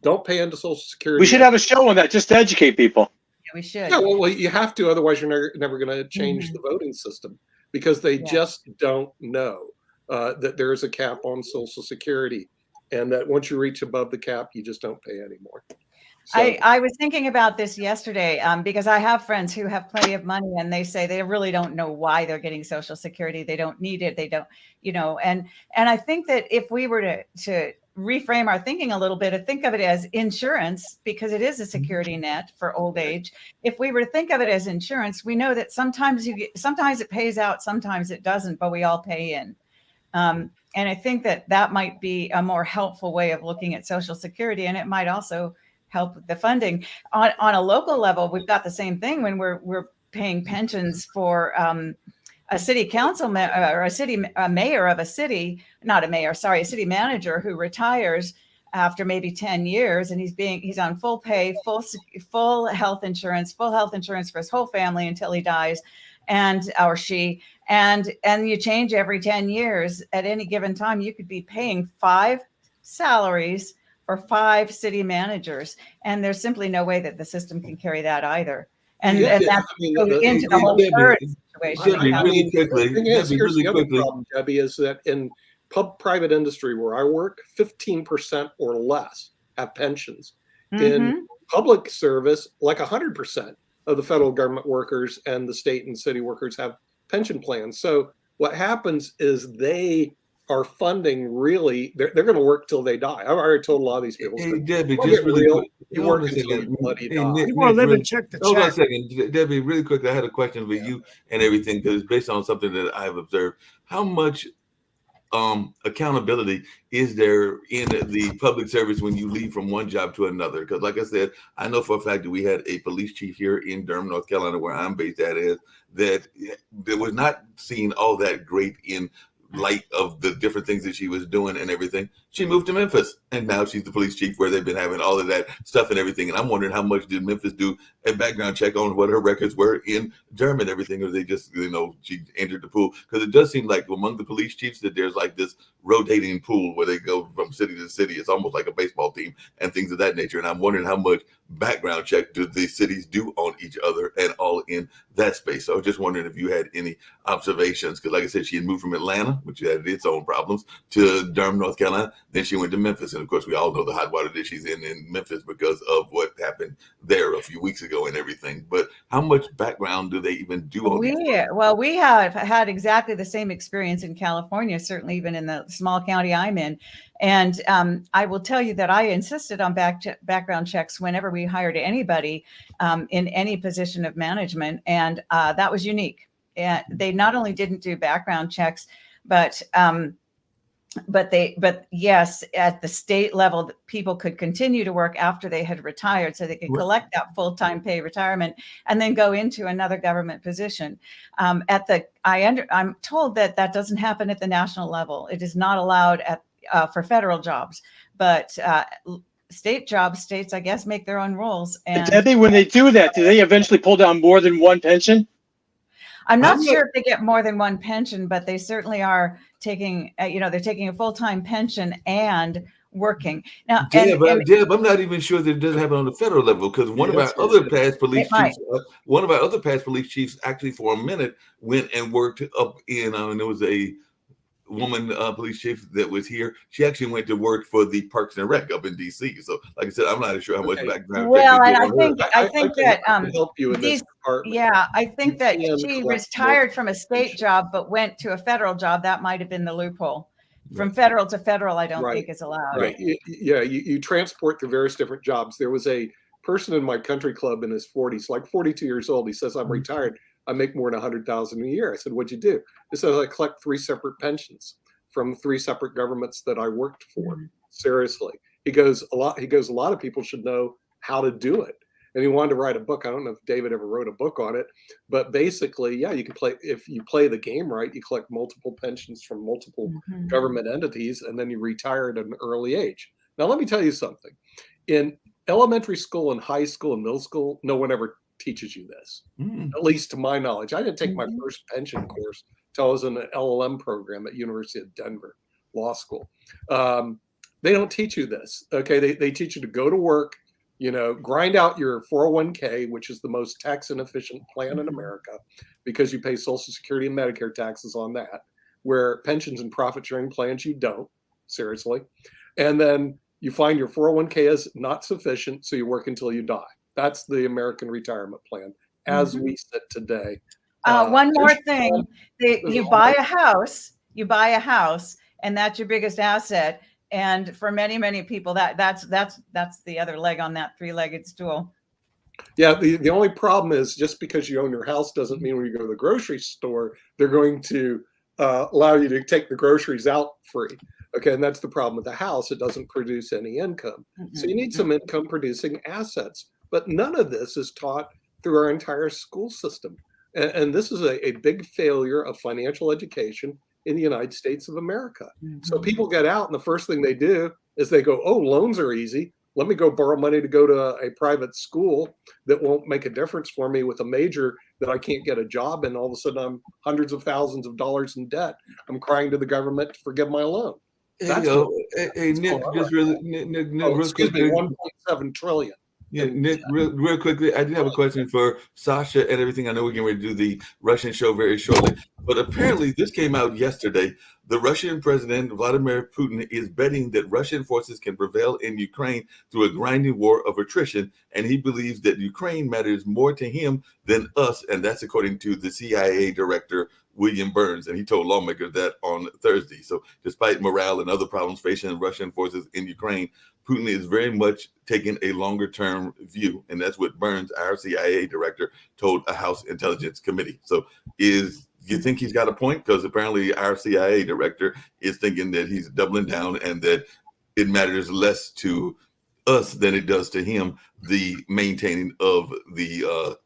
don't pay into Social Security. We should have a show on that just to educate people. Yeah, we should. Yeah, well, you have to, otherwise you're never going to change the voting system because they just don't know that there is a cap on Social Security, and that once you reach above the cap, you just don't pay anymore. So, I was thinking about this yesterday because I have friends who have plenty of money and they say they really don't know why they're getting Social Security. They don't need it. They don't, and I think that if we were to reframe our thinking a little bit and think of it as insurance, because it is a security net for old age. If we were to think of it as insurance, we know that sometimes it pays out, sometimes it doesn't, but we all pay in. And I think that might be a more helpful way of looking at Social Security, and it might also help with the funding. On a local level, we've got the same thing when we're paying pensions for a city council or a city mayor of a city, not a mayor, sorry, a city manager who retires after maybe 10 years, and he's on full pay, full health insurance for his whole family until he dies, or she, and you change every 10 years. At any given time, you could be paying 5 salaries for 5 city managers, and there's simply no way that the system can carry that either. And that's goes into the whole third situation. Here's the other problem, Debbie, is that in private industry where I work, 15% or less have pensions. In public service, like 100% of the federal government workers and the state and city workers have pension plans. So what happens is they are funding really, they're going to work till they die. I've already told a lot of these people. Hey, Debbie, just really quick. You work until you bloody die. You want to live and check the Hold on a chat. second. Debbie, really quick, I had a question for you and everything because it's based on something that I've observed. How much accountability is there in the public service when you leave from one job to another? Because like I said, I know for a fact that we had a police chief here in Durham, North Carolina, where I'm based at, is that was not seen all that great in light of the different things that she was doing and everything. she moved to Memphis, and now she's the police chief where they've been having all of that stuff and everything. And I'm wondering how much did Memphis do a background check on what her records were in Durham and everything, or they just, she entered the pool? Because it does seem like among the police chiefs that there's like this rotating pool where they go from city to city. It's almost like a baseball team and things of that nature. And I'm wondering how much background check do the cities do on each other and all in that space. So I was just wondering if you had any observations, because like I said, she had moved from Atlanta, which had its own problems, to Durham, North Carolina. Then she went to Memphis. And of course, we all know the hot water that she's in Memphis because of what happened there a few weeks ago and everything. But how much background do they even do on these? We have had exactly the same experience in California, certainly even in the small county I'm in. And I will tell you that I insisted on background checks whenever we hired anybody in any position of management. And that was unique. And they not only didn't do background checks, but yes, at the state level, people could continue to work after they had retired, so they could collect that full-time pay retirement and then go into another government position. I'm told that doesn't happen at the national level. It is not allowed for federal jobs, but state jobs, states, I guess, make their own rules. And Debbie, when they do that, do they eventually pull down more than one pension? I'm not sure if they get more than one pension, but they certainly are taking, they're taking a full-time pension and working. Now, Deb, I'm not even sure that it doesn't happen on the federal level, because one of our other past police chiefs, actually for a minute went and worked up in, there was a woman police chief that was here. She actually went to work for the Parks and Rec up in DC. So, like I said, I'm not sure how much background. Well, and I think that help you in this department. Yeah, I think that she retired from a state job but went to a federal job. That might have been the loophole. From federal to federal, I don't think is allowed. Right. Yeah, you transport to various different jobs. There was a person in my country club in his 40s, like 42 years old. He says, I'm retired. I make more than $100,000 a year. I said, what'd you do? He says, I collect 3 separate pensions from 3 separate governments that I worked for. Seriously. He goes, a lot of people should know how to do it. And he wanted to write a book. I don't know if David ever wrote a book on it, but basically, yeah, you can if you play the game right, you collect multiple pensions from multiple government entities, and then you retire at an early age. Now, let me tell you something. In elementary school and high school and middle school, no one ever teaches you this, at least to my knowledge. I didn't take my first pension course until I was in an LLM program at University of Denver Law School. They don't teach you this. Okay, they teach you to go to work, grind out your 401k, which is the most tax inefficient plan in America, because you pay Social Security and Medicare taxes on that, where pensions and profit sharing plans you don't, seriously. And then you find your 401k is not sufficient, so you work until you die. That's the American retirement plan as we sit today. One more thing, you buy a house, and that's your biggest asset. And for many, many people, that's the other leg on that 3-legged stool. Yeah, the only problem is, just because you own your house doesn't mean when you go to the grocery store, they're going to allow you to take the groceries out free. Okay, and that's the problem with the house. It doesn't produce any income. So you need some income producing assets. But none of this is taught through our entire school system. And this is a big failure of financial education in the United States of America. So people get out, and the first thing they do is they go, oh, loans are easy. Let me go borrow money to go to a private school that won't make a difference for me with a major that I can't get a job in. All of a sudden, I'm hundreds of thousands of dollars in debt. I'm crying to the government to forgive my loan. That's Nick, just really, Nick, excuse me, 1.7 trillion. Yeah, Nick, real quickly, I did have a question for Sasha and everything. I know we're getting ready to do the Russian show very shortly, but apparently this came out yesterday. The Russian president, Vladimir Putin, is betting that Russian forces can prevail in Ukraine through a grinding war of attrition, and he believes that Ukraine matters more to him than us, and that's according to the CIA director, William Burns, and he told lawmakers that on Thursday. So despite morale and other problems facing Russian forces in Ukraine, Putin is very much taking a longer-term view, and that's what Burns, our CIA director, told a House Intelligence Committee. So you think he's got a point? Because apparently our CIA director is thinking that he's doubling down and that it matters less to us than it does to him, the maintaining of the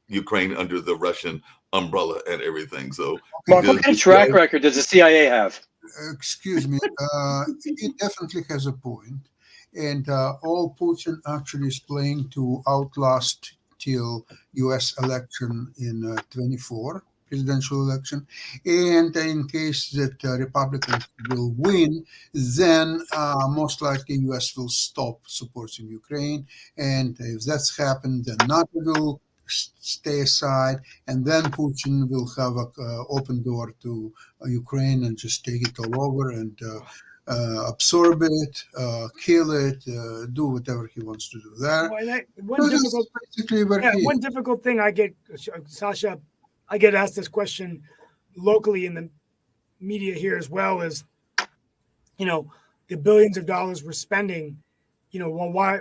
Ukraine under the Russian umbrella and everything. So, Mark, what kind of track record does the CIA have? excuse me, he definitely has a point. And all Putin actually is playing to outlast till U.S. election in 24, presidential election. And in case that Republicans will win, then most likely U.S. will stop supporting Ukraine. And if that's happened, then NATO will stay aside, and then Putin will have an open door to Ukraine and just take it all over and absorb it, kill it, do whatever he wants to do there. Well, So that's basically what he one difficult thing I get, Sasha, I get asked this question locally in the media here as well is, the billions of dollars we're spending, well, why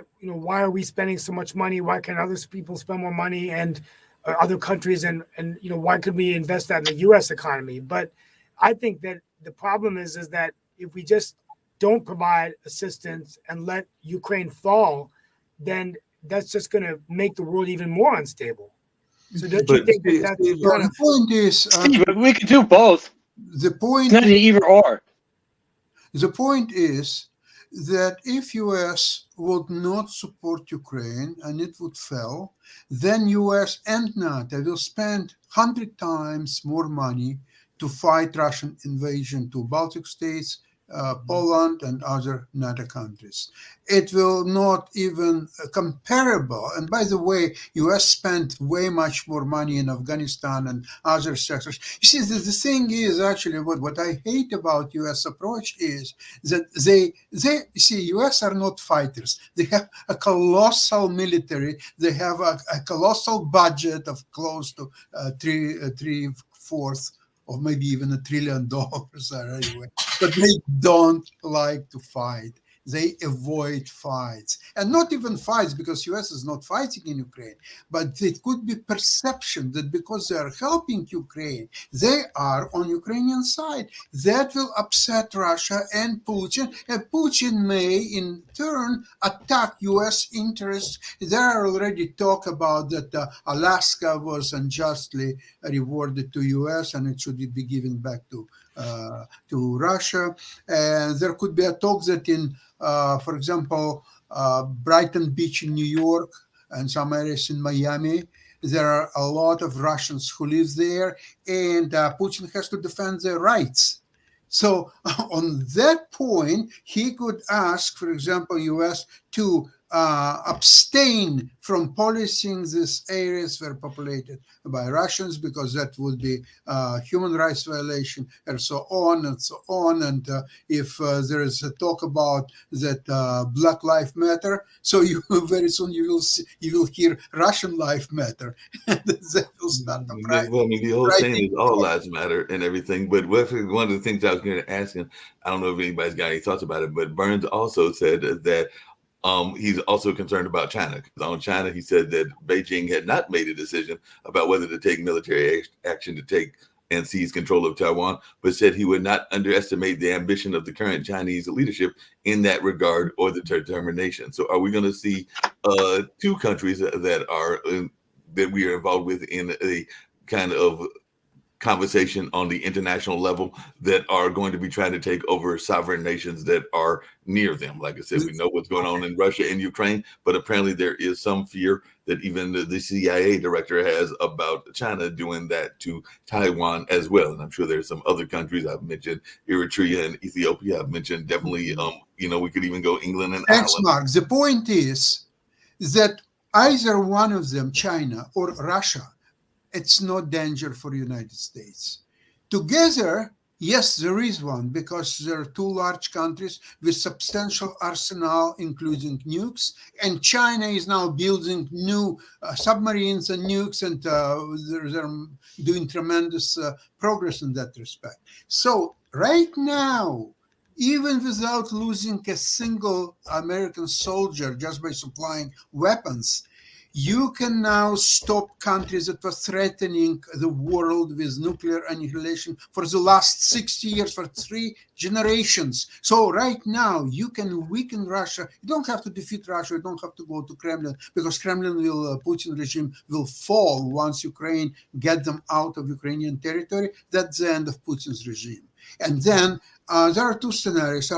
are we spending so much money? Why can other people spend more money and other countries? And why could we invest that in the U.S. economy? But I think that the problem is that if we just don't provide assistance and let Ukraine fall, then that's just going to make the world even more unstable. So don't you think that that's kind the of point is Steve, we could do both. the point It's not an either or. the point is that if US would not support Ukraine and it would fail, then US and NATO will spend 100 times more money to fight Russian invasion to Baltic states, Poland and other NATO countries. It will not even comparable. And by the way, US spent way much more money in Afghanistan and other sectors. You see, the thing is actually what I hate about US approach is that they you see, US are not fighters. They have a colossal military. They have a colossal budget of close to three-fourths or maybe even $1 trillion anyway. But they don't like to fight. They avoid fights, and not even fights because US is not fighting in Ukraine, but it could be perception that because they are helping Ukraine, they are on Ukrainian side. That will upset Russia and Putin may in turn attack US interests. There are already talk about that Alaska was unjustly rewarded to US and it should be given back to Russia. And there could be a talk that in for example, Brighton Beach in New York and some areas in Miami, there are a lot of Russians who live there, and Putin has to defend their rights. So on that point, he could ask, for example, US to abstain from policing these areas were populated by Russians because that would be human rights violation and so on and so on. And if there is a talk about that Black Lives Matter, so you very soon you will hear Russian Life Matter. That will start the pride. Well, I mean, the whole saying is all lives matter and everything. But one of the things I was going to ask him, I don't know if anybody's got any thoughts about it, but Burns also said that he's also concerned about China. On China, he said that Beijing had not made a decision about whether to take military action to take and seize control of Taiwan, but said he would not underestimate the ambition of the current Chinese leadership in that regard or the determination. So are we going to see two countries that we are involved with in a kind of conversation on the international level that are going to be trying to take over sovereign nations that are near them? Like I said, we know what's going on in Russia and Ukraine, but apparently there is some fear that even the CIA director has about China doing that to Taiwan as well. And I'm sure there's some other countries. I've mentioned Eritrea and Ethiopia. I've mentioned definitely, we could even go England and Thanks, Ireland. Mark. The point is that either one of them, China or Russia, it's no danger for the United States. Together, yes, there is one because there are two large countries with substantial arsenal, including nukes, and China is now building new submarines and nukes, and they're doing tremendous progress in that respect. So right now, even without losing a single American soldier just by supplying weapons, you can now stop countries that were threatening the world with nuclear annihilation for the last 60 years, for 3 generations. So right now, you can weaken Russia. You don't have to defeat Russia. You don't have to go to Kremlin, because Kremlin will, Putin regime will fall once Ukraine get them out of Ukrainian territory. That's the end of Putin's regime. And then there are 2 scenarios.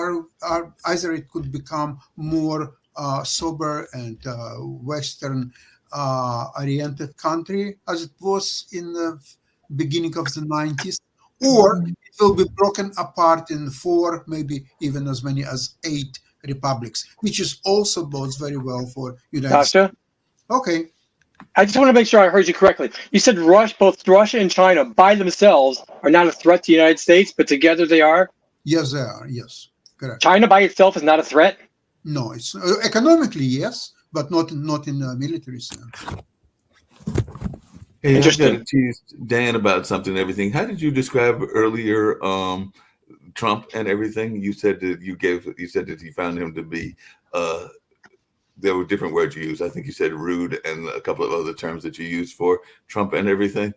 Either it could become more sober and Western oriented country as it was in the beginning of the 90s, or it will be broken apart in 4, maybe even as many as 8 republics, which is also bodes very well for United States. Dasha, Okay. I just want to make sure I heard you correctly. You said both Russia and China by themselves are not a threat to the United States, but together they are? Yes, they are. Yes, correct. China by itself is not a threat? No, it's economically, yes, but not in a military sense. Hey, I've got Interesting. to tease Dan about something and everything. How did you describe earlier Trump and everything? You said that you said that you found him to be there were different words you used. I think you said rude and a couple of other terms that you used for Trump and everything.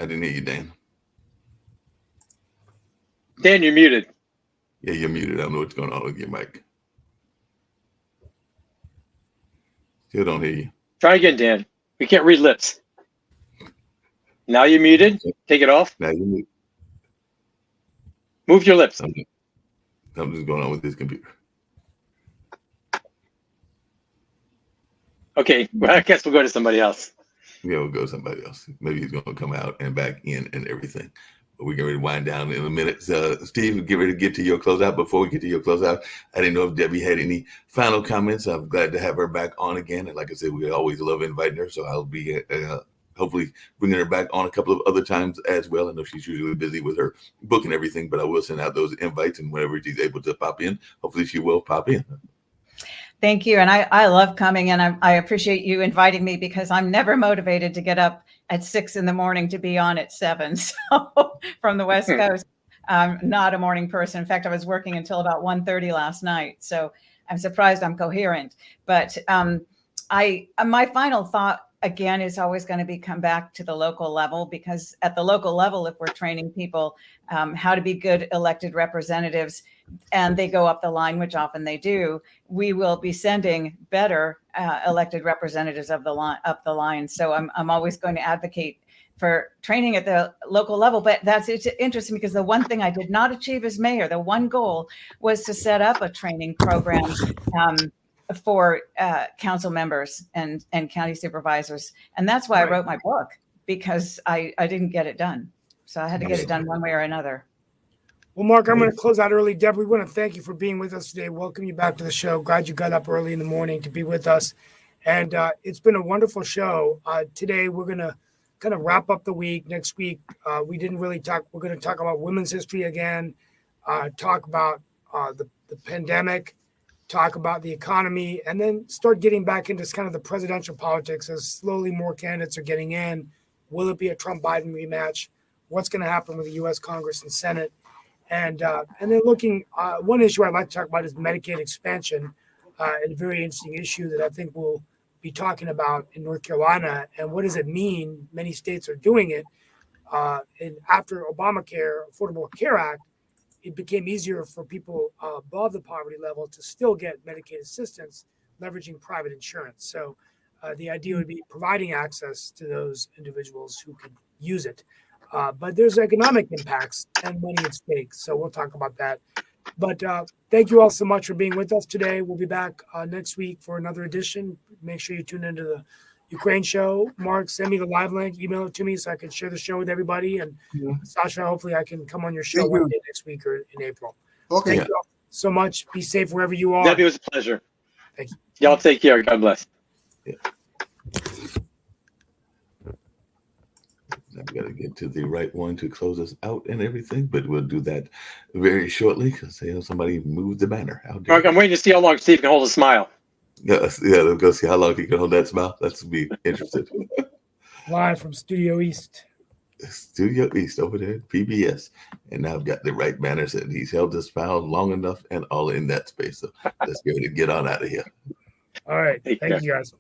I didn't hear you, Dan. Dan, you're muted. Yeah, you're muted. I don't know what's going on with your mic. Still don't hear you. Try again, Dan. We can't read lips. Now you're muted. Take it off. Now you're muted. Move your lips. Something's going on with this computer. Okay, well, I guess we'll go to somebody else. Yeah, we'll go to somebody else. Maybe he's going to come out and back in and everything. But we're going to wind down in a minute. Steve, get ready to get to your closeout. Before we get to your closeout, I didn't know if Debbie had any final comments. I'm glad to have her back on again. And like I said, we always love inviting her. So I'll be hopefully bringing her back on a couple of other times as well. I know she's usually busy with her book and everything, but I will send out those invites. And whenever she's able to pop in, hopefully she will pop in. Thank you. And I love coming, and I appreciate you inviting me, because I'm never motivated to get up at 6 a.m. to be on at 7. So from the West Coast, I'm not a morning person. In fact, I was working until about 1:30 last night. So I'm surprised I'm coherent. But my final thought, again, is always going to be come back to the local level, because at the local level, if we're training people how to be good elected representatives, and they go up the line, which often they do, we will be sending better elected representatives up the line. So I'm always going to advocate for training at the local level. But it's interesting, because the one thing I did not achieve as mayor, the one goal was to set up a training program for council members and county supervisors. And that's why I wrote my book, because I didn't get it done. So I had to get it done one way or another. Well, Mark, I'm going to close out early. Deb, we want to thank you for being with us today. Welcome you back to the show. Glad you got up early in the morning to be with us. And it's been a wonderful show. Today, we're going to kind of wrap up the week. Next week, we didn't really talk. We're going to talk about women's history again, talk about the pandemic, talk about the economy, and then start getting back into kind of the presidential politics as slowly more candidates are getting in. Will it be a Trump-Biden rematch? What's going to happen with the U.S. Congress and Senate? And then looking, one issue I'd like to talk about is Medicaid expansion, and a very interesting issue that I think we'll be talking about in North Carolina. And what does it mean? Many states are doing it. And after Obamacare, Affordable Care Act, it became easier for people above the poverty level to still get Medicaid assistance, leveraging private insurance. So the idea would be providing access to those individuals who could use it. But there's economic impacts and money at stake. So we'll talk about that. But thank you all so much for being with us today. We'll be back next week for another edition. Make sure you tune into the Ukraine show. Mark, send me the live link, email it to me so I can share the show with everybody. And Sasha, hopefully I can come on your show one day next week or in April. Okay. Thank you all so much. Be safe wherever you are. Debbie, it was a pleasure. Thank you. Y'all take care. God bless. Yeah. I've got to get to the right one to close us out and everything, but we'll do that very shortly because somebody moved the banner. Mark, I'm waiting to see how long Steve can hold a smile. Yeah, let's go see how long he can hold that smile. Let's be interested. Live from Studio East. Studio East over there at PBS. And now I've got the right manners, and he's held this file long enough and all in that space. So let's go ahead and get on out of here. All right. Take Thank care. you, guys.